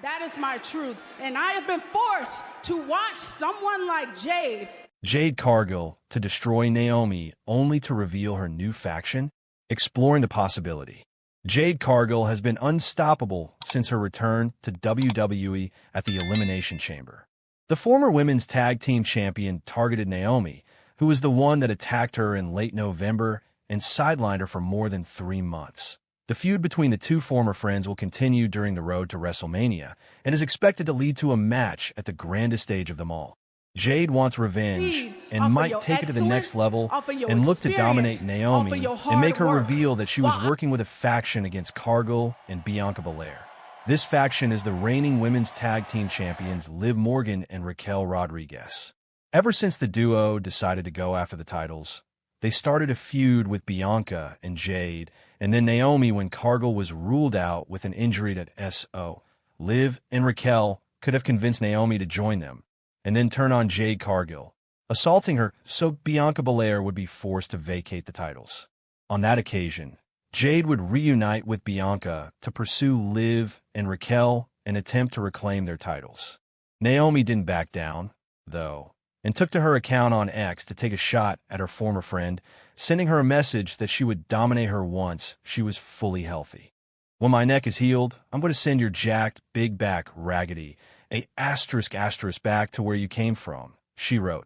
That is my truth. And I have been forced to watch someone like Jade. Jade Cargill to destroy Naomi only to reveal her new faction, exploring the possibility. Jade Cargill has been unstoppable since her return to WWE at the Elimination Chamber. The former women's tag team champion targeted Naomi, who was the one that attacked her in late November and sidelined her for more than 3 months. The feud between the two former friends will continue during the road to WrestleMania and is expected to lead to a match at the grandest stage of them all. Jade wants revenge and might take it to the next level and look to dominate Naomi and make her reveal that she was working with a faction against Cargill and Bianca Belair. This faction is the reigning women's tag team champions Liv Morgan and Raquel Rodriguez. Ever since the duo decided to go after the titles, they started a feud with Bianca and Jade, and then Naomi when Cargill was ruled out with an injury to SO. Liv and Raquel could have convinced Naomi to join them, and then turn on Jade Cargill, assaulting her so Bianca Belair would be forced to vacate the titles. On that occasion, Jade would reunite with Bianca to pursue Liv and Raquel and attempt to reclaim their titles. Naomi didn't back down, though, and took to her account on X to take a shot at her former friend, sending her a message that she would dominate her once she was fully healthy. When my neck is healed, I'm going to send your jacked, big back raggedy, a asterisk back to where you came from, she wrote.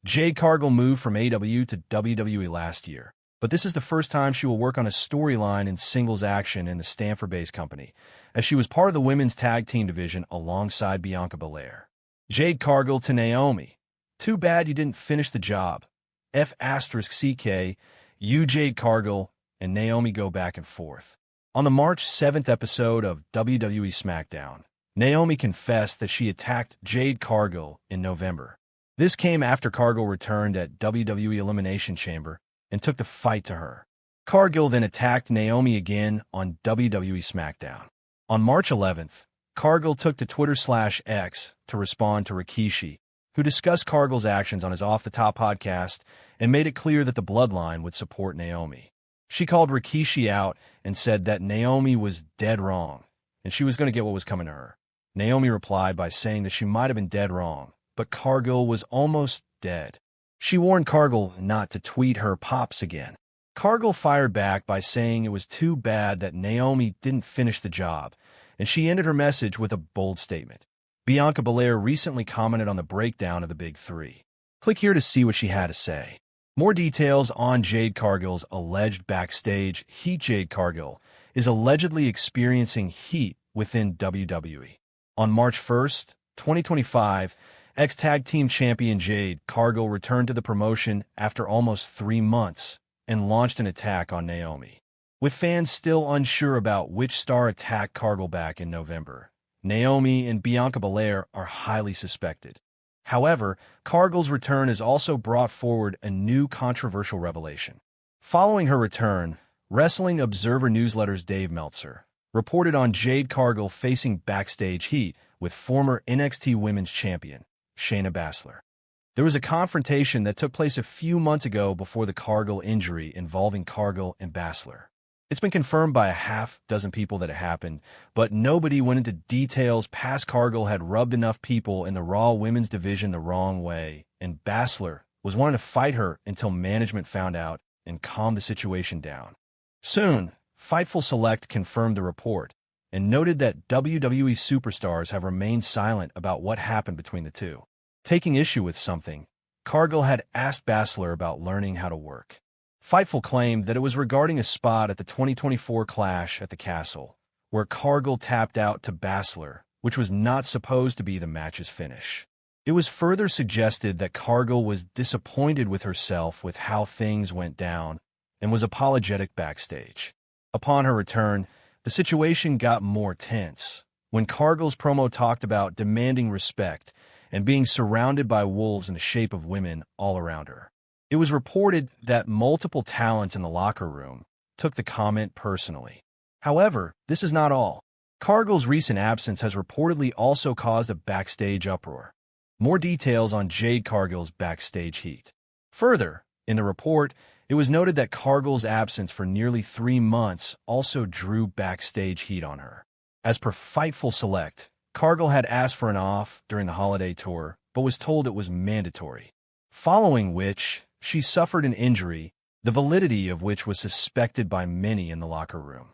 Jade Cargill moved from AEW to WWE last year, but this is the first time she will work on a storyline in singles action in the Stanford-based company, as she was part of the women's tag team division alongside Bianca Belair. Jade Cargill to Naomi. Too bad you didn't finish the job. F***CK, you, Jade Cargill, and Naomi go back and forth. On the March 7th episode of WWE SmackDown, Naomi confessed that she attacked Jade Cargill in November. This came after Cargill returned at WWE Elimination Chamber and took the fight to her. Cargill then attacked Naomi again on WWE SmackDown. On March 11th, Cargill took to Twitter/X to respond to Rikishi, who discussed Cargill's actions on his Off the Top podcast and made it clear that the bloodline would support Naomi. She called Rikishi out and said that Naomi was dead wrong, and she was going to get what was coming to her. Naomi replied by saying that she might have been dead wrong, but Cargill was almost dead. She warned Cargill not to tweet her pops again. Cargill fired back by saying it was too bad that Naomi didn't finish the job, and she ended her message with a bold statement. Bianca Belair recently commented on the breakdown of the Big Three. Click here to see what she had to say. More details on Jade Cargill's alleged backstage heat. Jade Cargill is allegedly experiencing heat within WWE. On March 1st, 2025, ex-tag team champion Jade Cargill returned to the promotion after almost 3 months and launched an attack on Naomi. With fans still unsure about which star attacked Cargill back in November, Naomi and Bianca Belair are highly suspected. However, Cargill's return has also brought forward a new controversial revelation. Following her return, Wrestling Observer Newsletter's Dave Meltzer reported on Jade Cargill facing backstage heat with former NXT Women's Champion Shayna Baszler. There was a confrontation that took place a few months ago before the Cargill injury involving Cargill and Baszler. It's been confirmed by a half-dozen people that it happened, but nobody went into details past Cargill had rubbed enough people in the Raw women's division the wrong way, and Baszler was wanting to fight her until management found out and calmed the situation down. Soon, Fightful Select confirmed the report and noted that WWE superstars have remained silent about what happened between the two. Taking issue with something, Cargill had asked Baszler about learning how to work. Fightful claimed that it was regarding a spot at the 2024 Clash at the Castle, where Cargill tapped out to Baszler, which was not supposed to be the match's finish. It was further suggested that Cargill was disappointed with herself with how things went down and was apologetic backstage. Upon her return, the situation got more tense when Cargill's promo talked about demanding respect and being surrounded by wolves in the shape of women all around her. It was reported that multiple talents in the locker room took the comment personally. However, this is not all. Cargill's recent absence has reportedly also caused a backstage uproar. More details on Jade Cargill's backstage heat. Further, in the report, it was noted that Cargill's absence for nearly 3 months also drew backstage heat on her. As per Fightful Select, Cargill had asked for an off during the holiday tour, but was told it was mandatory, following which she suffered an injury, the validity of which was suspected by many in the locker room.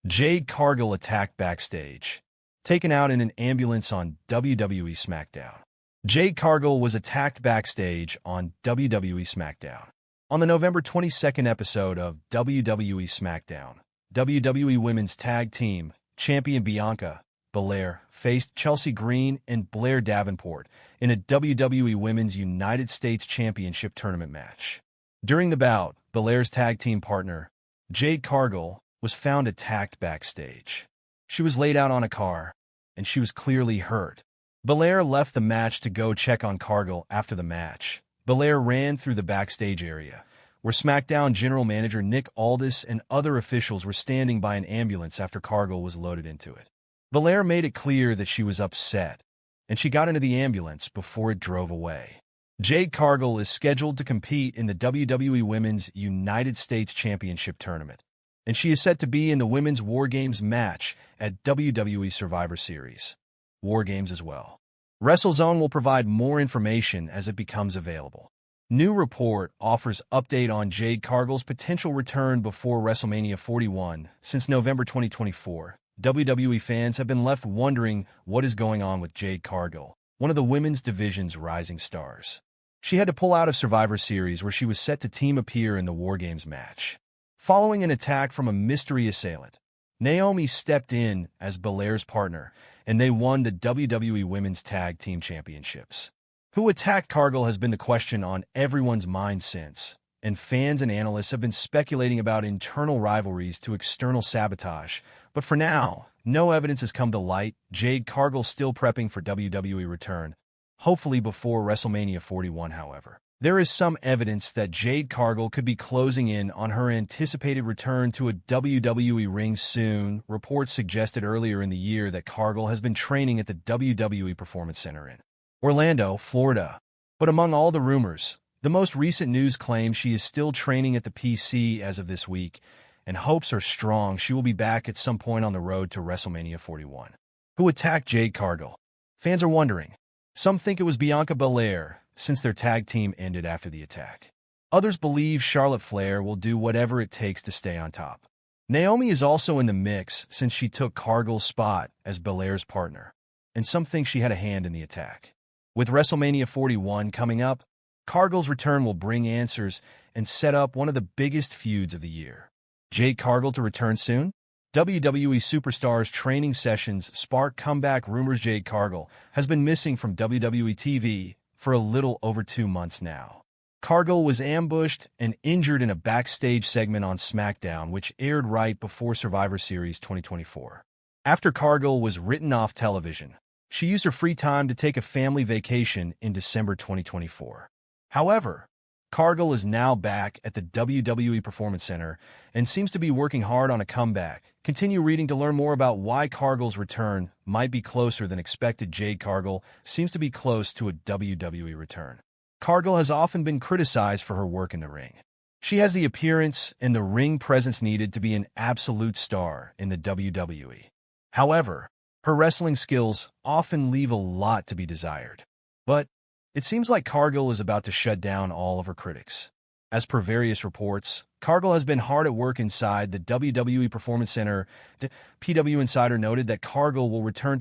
Jade Cargill attacked backstage, taken out in an ambulance on WWE SmackDown. Jade Cargill was attacked backstage on WWE SmackDown. On the November 22nd episode of WWE SmackDown, WWE Women's Tag Team Champion Bianca Belair faced Chelsea Green and Blair Davenport in a WWE Women's United States Championship tournament match. During the bout, Belair's tag team partner, Jade Cargill, was found attacked backstage. She was laid out on a car, and she was clearly hurt. Belair left the match to go check on Cargill after the match. Belair ran through the backstage area, where SmackDown General Manager Nick Aldis and other officials were standing by an ambulance after Cargill was loaded into it. Belair made it clear that she was upset, and she got into the ambulance before it drove away. Jade Cargill is scheduled to compete in the WWE Women's United States Championship Tournament, and she is set to be in the Women's War Games match at WWE Survivor Series War Games as well. WrestleZone will provide more information as it becomes available. New report offers update on Jade Cargill's potential return before WrestleMania 41. Since November 2024, WWE fans have been left wondering what is going on with Jade Cargill, one of the women's division's rising stars. She had to pull out of Survivor Series, where she was set to team appear in the War Games match. Following an attack from a mystery assailant, Naomi stepped in as Belair's partner, and they won the WWE Women's Tag Team Championships. Who attacked Cargill has been the question on everyone's mind since, and fans and analysts have been speculating about internal rivalries to external sabotage. But for now, no evidence has come to light. Jade Cargill still prepping for WWE return, hopefully before WrestleMania 41, however. There is some evidence that Jade Cargill could be closing in on her anticipated return to a WWE ring soon. Reports suggested earlier in the year that Cargill has been training at the WWE Performance Center in Orlando, Florida. But among all the rumors, the most recent news claims she is still training at the PC as of this week, and hopes are strong she will be back at some point on the road to WrestleMania 41. Who attacked Jade Cargill? Fans are wondering. Some think it was Bianca Belair, since their tag team ended after the attack. Others believe Charlotte Flair will do whatever it takes to stay on top. Naomi is also in the mix since she took Cargill's spot as Belair's partner, and some think she had a hand in the attack. With WrestleMania 41 coming up, Cargill's return will bring answers and set up one of the biggest feuds of the year. Jade Cargill to return soon? WWE Superstars training sessions spark comeback rumors. Jade Cargill has been missing from WWE TV for a little over 2 months now. Cargill was ambushed and injured in a backstage segment on SmackDown, which aired right before Survivor Series 2024. After Cargill was written off television, she used her free time to take a family vacation in December 2024. However, Cargill is now back at the WWE Performance Center and seems to be working hard on a comeback. Continue reading to learn more about why Cargill's return might be closer than expected. Jade Cargill seems to be close to a WWE return. Cargill has often been criticized for her work in the ring. She has the appearance and the ring presence needed to be an absolute star in the WWE. However, her wrestling skills often leave a lot to be desired. But it seems like Cargill is about to shut down all of her critics. As per various reports, Cargill has been hard at work inside the WWE Performance Center. The PW Insider noted that Cargill will return